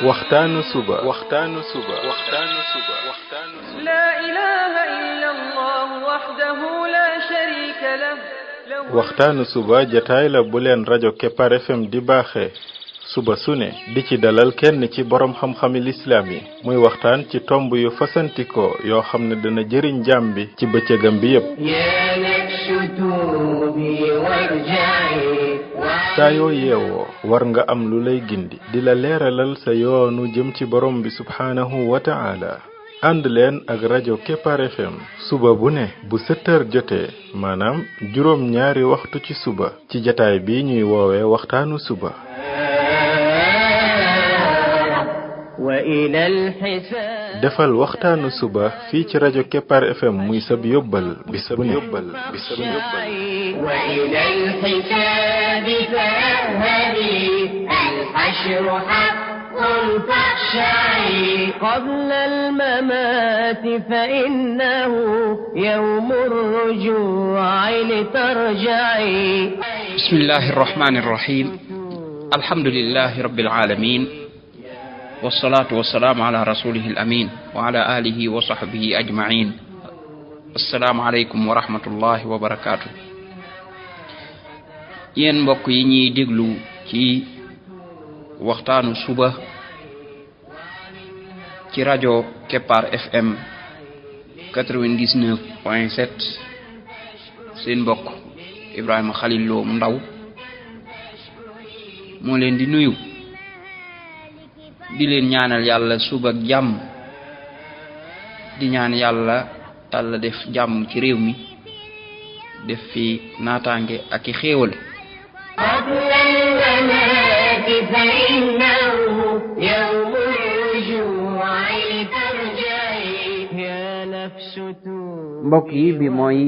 waxtaanu suba لا إله إلا الله وحده لا شريك له waxtaanu suba jataay la bu leen rajo Kepar FM di baaxee suba su ne di ci dalal kenn ci borom xam-xami lislaam yi muy waxtaan ci tomb yu fasantikoo yoo xam ne dana jëriñ jaam bi ci bëccëgam bi yépp saa yoo yeewoo war nga am lu lay gindi di la leeralal sa yoonu jëm ci borom bi subhaanahu wa ta'ala ànd leen ak rajo Kepar FM suba bu ne bu 7h jotee maanaam juróom ñaari waxtu ci suba ci jataay bi ñuy woowee waxtaanu suba defal waxtaanu suba fii ci rajo Kepar FM muy sab yóbbal bis bu ne قبل الممات فإنه يوم الرجوع لترجعي بسم الله الرحمن الرحيم الحمد لله رب العالمين والصلاة والسلام على رسوله الأمين وعلى آله وصحبه أجمعين السلام عليكم ورحمة الله وبركاته yéen mbokk yi ñuy déglu ci waxtaanu suba ci rajo Kepar FM 99.7 seen mbokk Ibrahima Khalil Lo mu ndaw moo leen di nuyu di leen ñaanal yàlla suba ak jàmm di ñaan yàlla def jàmm ci réew mi def fi naataange ak i xéewal mbokk yi bi mooy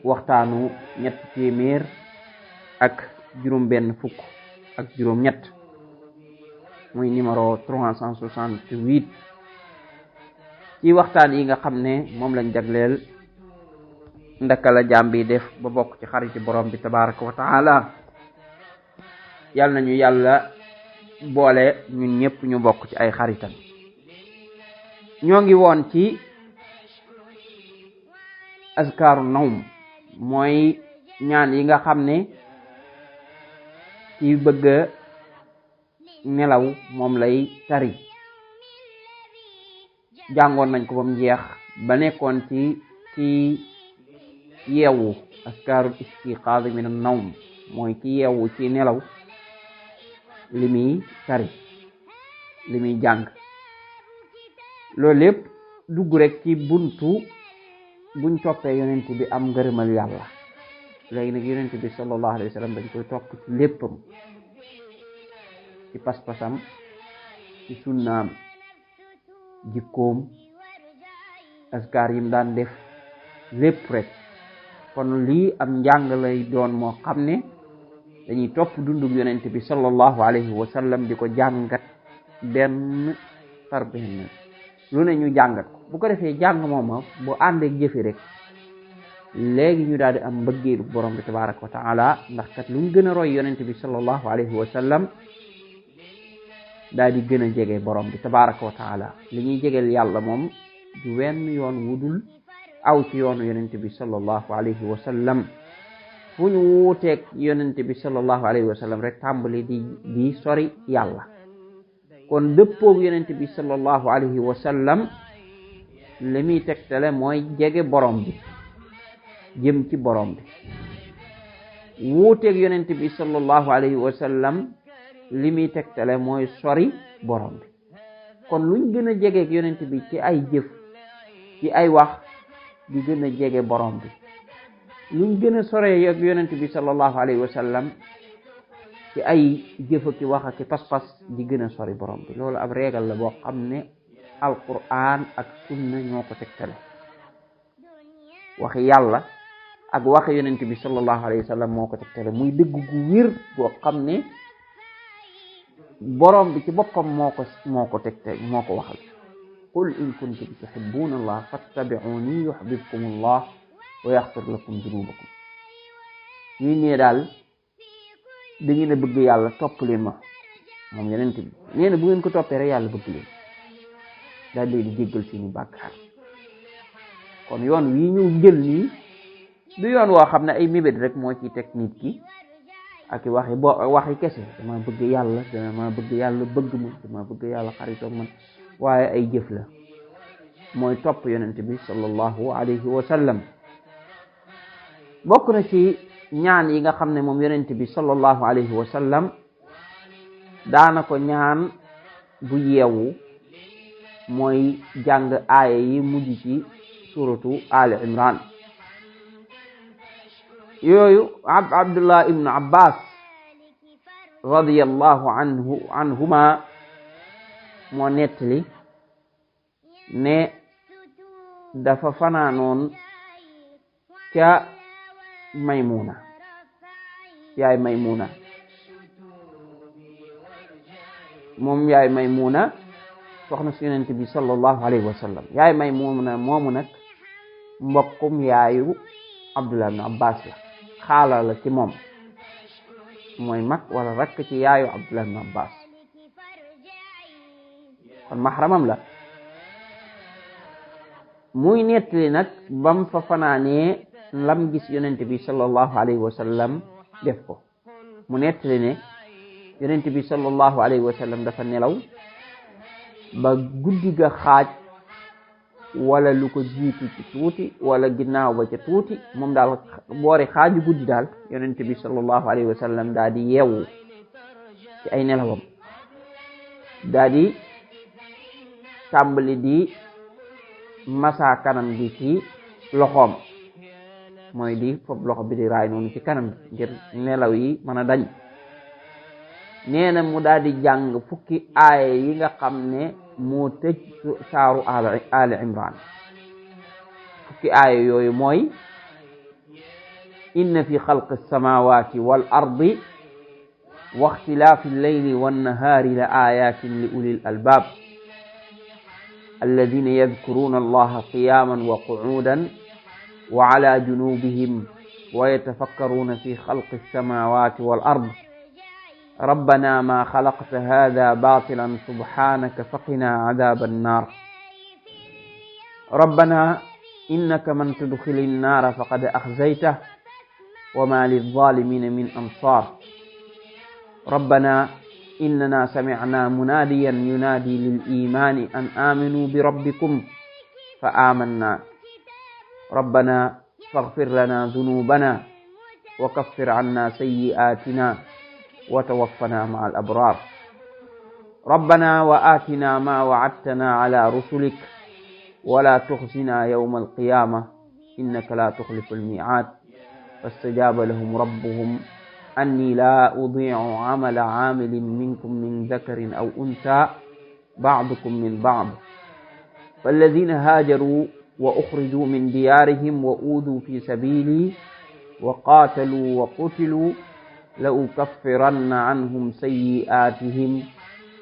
waxtaanu ñett téeméer ak juróom benn fukk ak juróom ñett muy numéro 368 ci waxtaan yi nga xam ne moom lañ jagleel ndaka la jaam bi def ba bokk ci xariti borom bi tabaraka wa taala yàlla nañu yàlla boole ñun ñëpp ñu bokk ci ay xaritam ñoo ngi woon ci askaaru nawm mooy ñaan yi nga xam ne ci bëgg nelaw moom lay tari jàngoon nañ ko ba mu jeex ba nekkoon ci yeewu askaarul istiqaaz min an-nawm mooy ci yeewu ci nelaw li muy tari li muy jàng loolu lépp dugg rek ci buntu buñ toppee yonent bi am ngërëmal yàlla léegi nag yonent bi sallallahu alayhi wa sallam dañ koy topp ci léppam ci pas-pasam ci sunnaam jikkoom askar yim daan def lépp rek kon lii am njàng lay doon moo xam ne dañuy topp dundug yonent bi sallallahu alayhi wa sallam di ko jàngat benn par benn lu ne ñu jàngat ko bu ko defee jàng mooma bu ànd ak jëfe rek léegi ñu daal di am mbëggeelu borom bi tabaraka wa taala ndax kat luñ gën a roy yonent bi sallallahu alayhi wa sallam daal di gën a jege borom bi tabaraka wa taala li ñuy jegeel yàlla moom du wenn yoon wudul aw ci yoonu yonent bi sallallahu alayhi wa sallam fu ñu wuuteeg yonent bi sallallahu alayhi wa sallam rek tàmbali di sori yàlla kon dëppoog yonent bi sallallahu alayhi wa sallam li muy tegtale mooy jege borom bi jëm ci borom bi wuuteeg yonent bi sallallahu alayhi wa sallam li muy tegtale mooy sori borom bi kon luñ gën a jegeeg yonent bi ci ay jëf ci ay wax di gën a jege borom bi luñ gën a soree ak yonent bi sallallahu alayhi wa sallam ci ay jëf ak wax ak pas-pas di gën a sori borom bi loolu ab régal la boo xam ne alquran ak sunna ñoo ko tegtale waxi yàlla ak waxi yonent bi sallallahu alayhi wa sallam moo ko tegtale muy dëgg gu wér boo xam ne borom bi ci boppam moo ko tegtale moo ko waxal qul in kuntum tuhibbuna allah fattabi'uni yuhibbukum allah wa yaghfir lakum dunubakum ñi ne daal da ngeen a bëgg yàlla topp leen ma moom yonent bi nee na bu ngeen ko toppee rek yàlla bëgg leen daal di jéggal seeni bàkkaar kon yoon wi ñu jël nii du yoon woo xam ne ay mébét rek moo ci teg nit ki ak waxi kese dama bëgg yàlla bëgg ma dama bëgg yàlla xaritoog man waaye ay jëf la mooy topp yonent bi sallallahu alayhi wa sallam bokk na ci ñaan yi nga xam ne moom yonent bi sallallahu alayhi wa sallam daana ko ñaan bu yeewu mooy jàng aaya yi mujj ci suratu Ali Imran yooyu Abdullah ibnu Abbas radiyallahu anhuma moo nettali ne dafa fanaanoon ca Maymuna yaay Maymuna moom yaay Maymuna soxna si yonent bi sallallahu alayhi wa sallam yaay Maymuna moomu nag mbokkum yaayu Abdullah ibn Abbas la xaala la ci moom mooy mag wala rakk ci yaayu Abdullah ibn Abbas kon mahramam la muy nettali nag bam fa fanaanee lam gis yonent bi sallallahu alayhi wa sallam def ko mu nettali ne yonent bi sallallahu alayhi wa sallam dafa nelaw ba guddi ga xaaj wala lu ko jiitu ci tuuti wala ginnaaw ba ca tuuti moom daal boori xaaju guddi daal yonent bi sallallahu alayhi wa sallam daa di yeewu ci ay nelawam daa di tàmbali di masa kanam gi ci loxoom mooy di foofu loxo bi di raay noonu ci kanam ngir nelaw yi mën a dañ nee na mu daal di jàng fukki aaya yi nga xam ne moo tëj saaru Ali Imran fukki aaya yooyu mooy inna fi xalqi samawati wal ardi wa ixtilaafi allayli wannahaari la ayatin li ulil albab alladina yadkuruna allaha qiyaman wa qu'udan wa ala junubihim wa yatafakkaruna fi xalqi samawati wal ard ربنا ما خلقت هذا باطلا سبحانك فقنا عذاب النار ربنا إنك من تدخل النار فقد أخزيته وما للظالمين من أنصار ربنا إننا سمعنا مناديا ينادي للإيمان أن آمنوا بربكم فآمنا ربنا فاغفر لنا ذنوبنا وكفر عنا سيئاتنا وتوفنا مع الأبرار ربنا وآتنا ما وعدتنا على رسلك ولا تخزنا يوم القيامة إنك لا تخلف الميعاد فاستجاب لهم ربهم أني لا أضيع عمل عامل منكم من ذكر أو أنثى بعضكم من بعض فالذين هاجروا وأخرجوا من ديارهم وأوذوا في سبيلي وقاتلوا وقتلوا لأكفرن عنهم سيئاتهم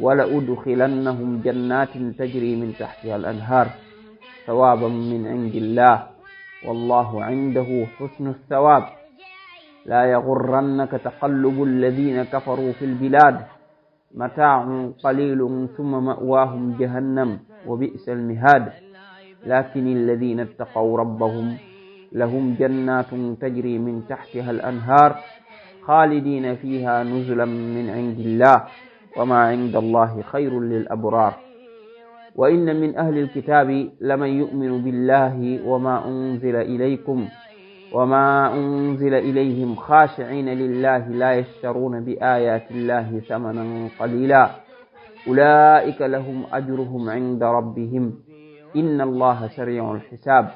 ولأدخلنهم جنات تجري من تحتها الأنهار ثوابا من عند الله والله عنده حسن الثواب لا يغرنك تقلب الذين كفروا في البلاد متاع قليل ثم مأواهم جهنم وبئس المهاد لكن الذين اتقوا ربهم لهم جنات تجري من تحتها الأنهار خالدين فيها نزلا من عند الله وما عند الله خير للأبرار وإن من أهل الكتاب لمن يؤمن بالله وما أنزل إليكم وما أنزل إليهم خاشعين لله لا يشترون بآيات الله ثمنا قليلا أولئك لهم أجرهم عند ربهم إن الله سريع الحساب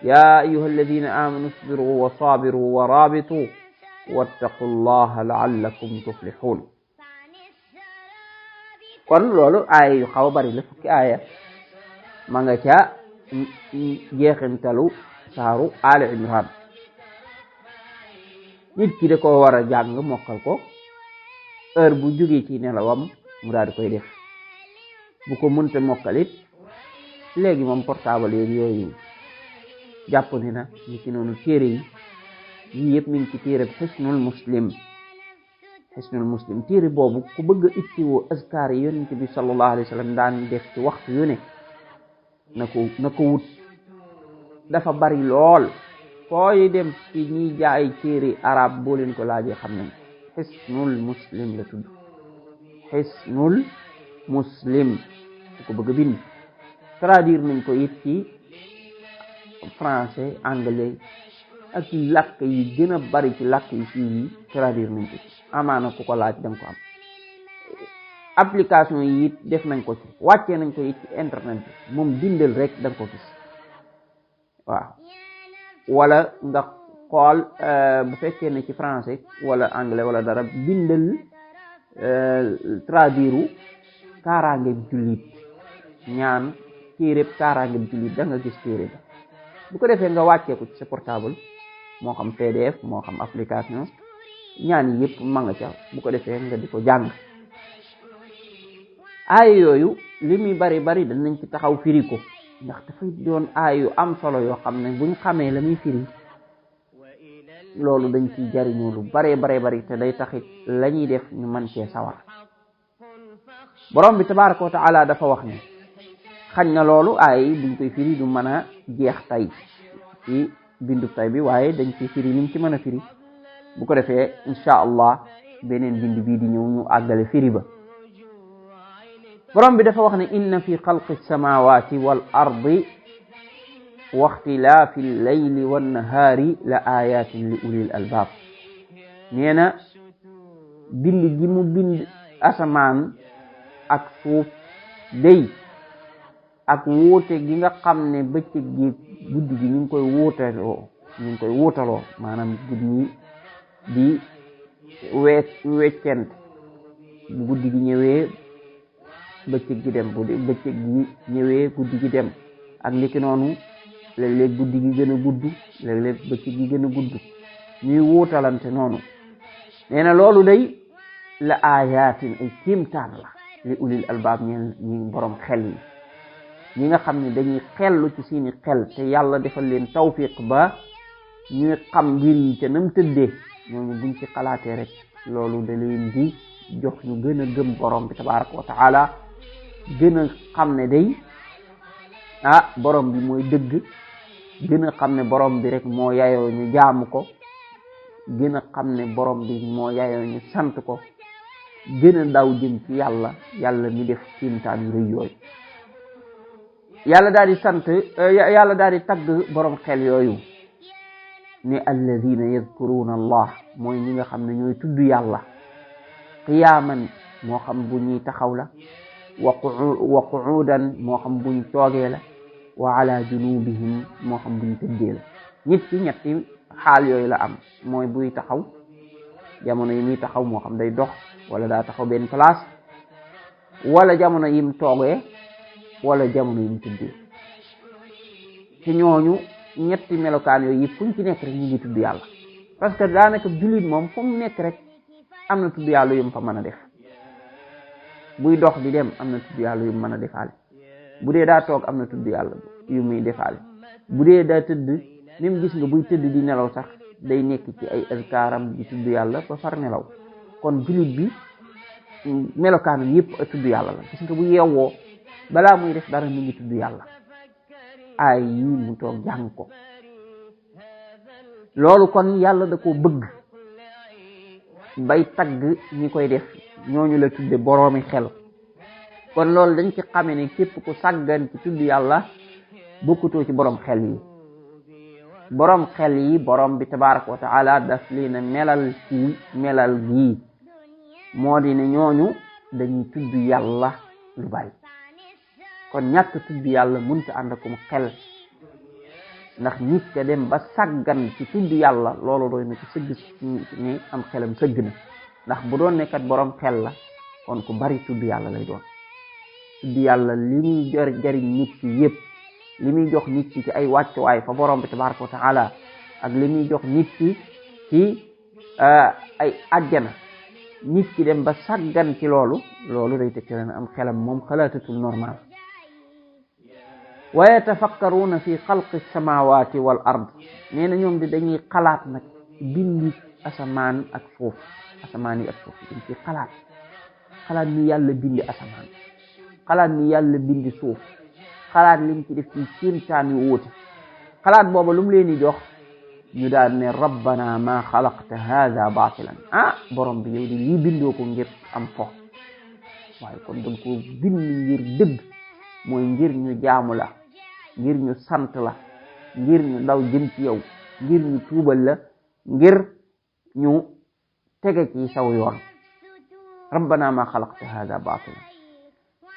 يا أيها الذين آمنوا اصبروا وصابروا ورابطوا wattaqu llaha la'allakum tuflihun kon loolu aaya yu xaw a bari la fukki aaya ma nga ca jeexintalu saaru Ali Imran nit ki da ko war a jàng mokkal ko heure bu jógee ci nelawam mu daal di koy def bu ko mënta mokkalit léegi moom portable yooyu jàpp ni na ni ki noonu téere yi yii yëpp mi ngi ci téere Hisnul Muslim xisnul muslim téere boobu ku bëgg a ittiwoo askar yi yonent bi sallallahu alayhi wa sallam daan def ci waxtu yu ne na ko wut dafa bari lool fooy dem ci ñiy jaay téere arab boo leen ko laajee xam nañ xisnul muslim la tudd xisnul muslim ku ko bëgg a bind traduire nañ ko it ci français anglais ak làkk yi gën a bari ci làkk yi fii yi traduire nañ ko ci amaana ku ko laaj danga ko am application yi it def nañ ko ci wàccee nañ ko it ci internet bi moom bindal rek danga ko gis waaw wala nga xool bu fekkee ne ci français wala anglais wala dara bindal traduire kaaraange jullit ñaan téereb kaaraange jullit da nga gis téere ba bu ko defee nga wàccee ko ci sa portable moo xam PDF moo xam application ñaan yi yëpp ma nga ca bu ko defee nga di ko jàng aaya yooyu li muy bari bari danañ ci taxaw firi ko ndax dafay doon aaya yu am solo yoo xam ne buñ xamee la muy firi loolu dañ ciy jariñoo lu bare bari te day taxit la ñuy def ñu mën cee sawar borom bi tabaraka wa taala dafa wax ne xañ na loolu aaya yi buñ koy firi du mën a jeex tay ci bindu tay bi waaye dañ ciy firi nim ci mën a firi bu ko defee insha allah beneen bind bii di ñëw ñu àggale firi ba borom bi dafa wax ne inna fi xalqi samawati wal ardi wa ixtilaafi llayli wan nahaari la ayatin li ulil albab nee na bind gi mu bind asamaan ak suuf day ak wuute gi nga xam ne bëccëg gi guddi gi ñu ngi koy wuutaloo maanaam guddi ñi di weccent bu guddi gi ñëwee bëccëg gi dem bu bëccëg gi ñëwee guddi gi dem ak niki noonu léeg-léeg guddi gi gën a gudd léeg-léeg bëccëg gi gën a gudd ñuy wuutalante noonu nee na loolu day la ayatin ay kéemtaan la li ulil albaab ñi borom xel yi ñi nga xam ne dañuy xellu ci seeni xel te yàlla defal leen tawfiq ba ñuy xam mbir yi te nam tëddee ñooñu buñ ci xalaatee rek loolu da leen di jox ñu gën a gëm borom bi tabaraka wa taala gën a xam ne day borom bi mooy dëgg gën a xam ne borom bi rek moo yayoo ñu jaamu ko gën a xam ne borom bi moo yayoo ñu sant ko gën a daw jëm ci yàlla mi def kéemtaan yu rëy yooyu yàlla daal di tagg borom xel yooyu ne alladina yadkuruna allah mooy ñi nga xam ne ñooy tudd yàlla qiyaaman moo xam bu ñuy taxaw la wa qu'udan moo xam buñ toogee la wa ala junubihim moo xam buñ tëddee la nit ki ñetti xaal yooyu la am mooy buy taxaw jamono yi muy taxaw moo xam day dox wala daa taxaw benn place wala jamono yim toogee wala jamono yim tëddee ci ñooñu ñetti melokaan yooyu yëpp fuñ ci nekk rek ñu ngi tudd yàlla parce que daanaka jullit moom fu mu nekk rek am na tudd yàlla yu mu fa mën a def buy dox di dem am na tudd yàlla yu mu mën a defaale bu dee daa toog am na tudd yàlla yu muy defaale bu dee daa tëdd même gis nga buy tëdd di nelaw sax day nekk ci ay azkaaram di tudd yàlla ba far nelaw kon jullit bi melokaanam yëpp a tudd yàlla la gis nga bu yeewoo balaa muy def dara mu ngi tudd yàlla ay yi mu toog jàng ko loolu kon yàlla da ko bëgg bay tagg ñi koy def ñooñu la tudde boroomi xel kon loolu dañ ci xame ne képp ku sàggan ci tudd yàlla bokkutoo ci borom xel yi borom xel yi borom bi tabaraka wa taala daf leen a melal ci melal gii moo di ne ñooñu dañuy tudd yàlla lu bari kon ñàkk tudd yàlla mënta ànd akum xel ndax nit ka dem ba sàggan ci tudd yàlla loolu doy na ci sëgg ni am xelam sëgg na ndax bu doon nekkat borom xel la kon ku bari tudd yàlla lay doon tudd yàlla li muy jariñ nit ki yëpp li muy jox nit ki ci ay wàccuwaay fa borom bi tabaraka wa taala ak li muy jox nit ki ci ay àjjana nit ki dem ba sàggan ci loolu day tegtale na am xelam moom xalaatatul normal wa yatafakkaruna fi xalqi samawati wal ard nee na ñoom di dañuy xalaat nag bindi asamaan ak suuf asamaan yi ak suuf dañ ci xalaat ni yàlla bindi asamaan xalaat ni yàlla bindi suuf xalaat lim ci def ci kéemtaan yu wóote xalaat booba lu mu leen di jox ñu daal ne rabbana ma xalaqta hada batilan borom bi yow di lii bindoo ko ngir am fo waaye kon dañ ko bind ngir dëgg mooy ngir ñu jaamu la ngir ñu sant la ngir ñu daw jëm ci yow ngir ñu tuubal la ngir ñu tege ci saw yoon rabbana ma xalaqta hada batilan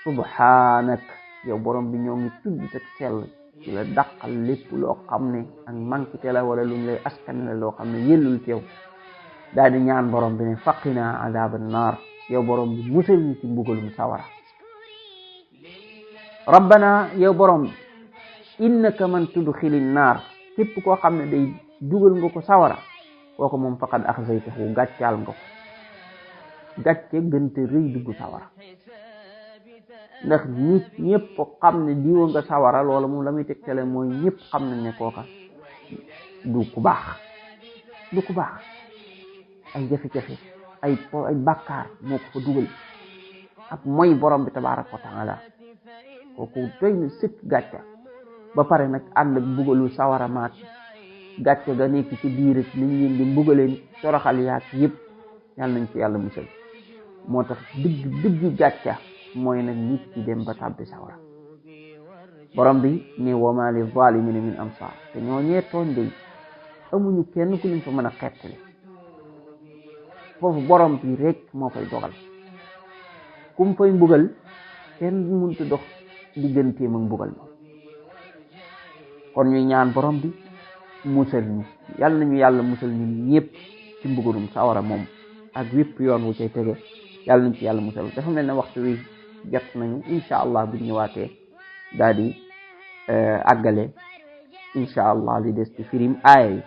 subhanak yow borom bi ñoo ngi tudd teg sell ci la dàqal lépp loo xam ne ak mankite la wala luñ lay askan la loo xam ne yellul ci yow daal di ñaan borom bi ne faqina azaban naar yow borom bi musal ñu ci mbugalum sawara rabbana yow borom bi innaka man tudxilin naar képp koo xam ne day dugal nga ko sawara kooku moom faqad axzaytahu gàccaal nga ko gàcce gënte rëy dugg sawara ndax nit ñëpp xam ne diwa nga sawara loola moom la muy tegtale mooy ñëpp xam nañ ne kooka du ku baax ay jafe-jafe ay bàkkaar moo ko fa dugal ak mooy borom bi tabaaraka wa taala kooku doy na sëkk gàcca ba pare nag ànd ak mbugalu sawara maat gàcce ga nekk ci biir ak liñ leen di mbugaleen toroxal yaak yëpp yàlla nañ ci yàlla musal moo tax dëgg gàcca mooy nag nit ki dem ba tàbbi sawara borom bi ne wa ma li zalimina min ansar te ñoo ñee tooñ day amuñu kenn ku leen fa mën a xettali foofu borom bi rek moo fay dogal kum fay mbugal kenn mënta dox digganteem ak mbugal ma kon ñuy ñaan borom bi musal ñu yàlla nañu yàlla musal ñun ñëpp ci mbugalum sawara moom ak wépp yoon wu cay tege yàlla nañ ci yàlla musal dafa mel ne waxtu wi jot nañu insha allah bu ñëwaatee daal di àggale insha allah li des ci firim aaya yi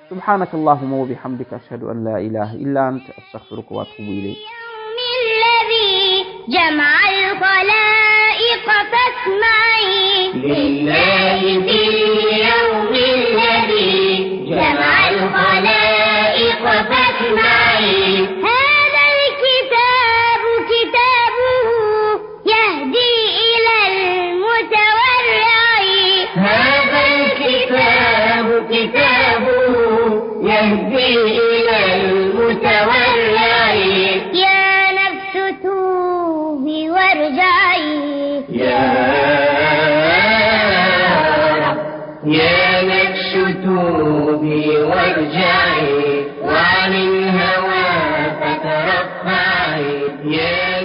subhanaka allahumma wa bihamdika ashhadu an la ilaha illa anta astaghfiruka wa atubu ilayk جمع الخلائق فاسمعي لله في اليوم الذي جمع الخلائق فاسمعي هذا الكتاب كتابه يهدي إلى المتورع هذا الكتاب كتابه يهدي إلى المتورع يا نفس توبي وارجعي يا نفس توبي وارجعي وعن الهوى فترفعي يا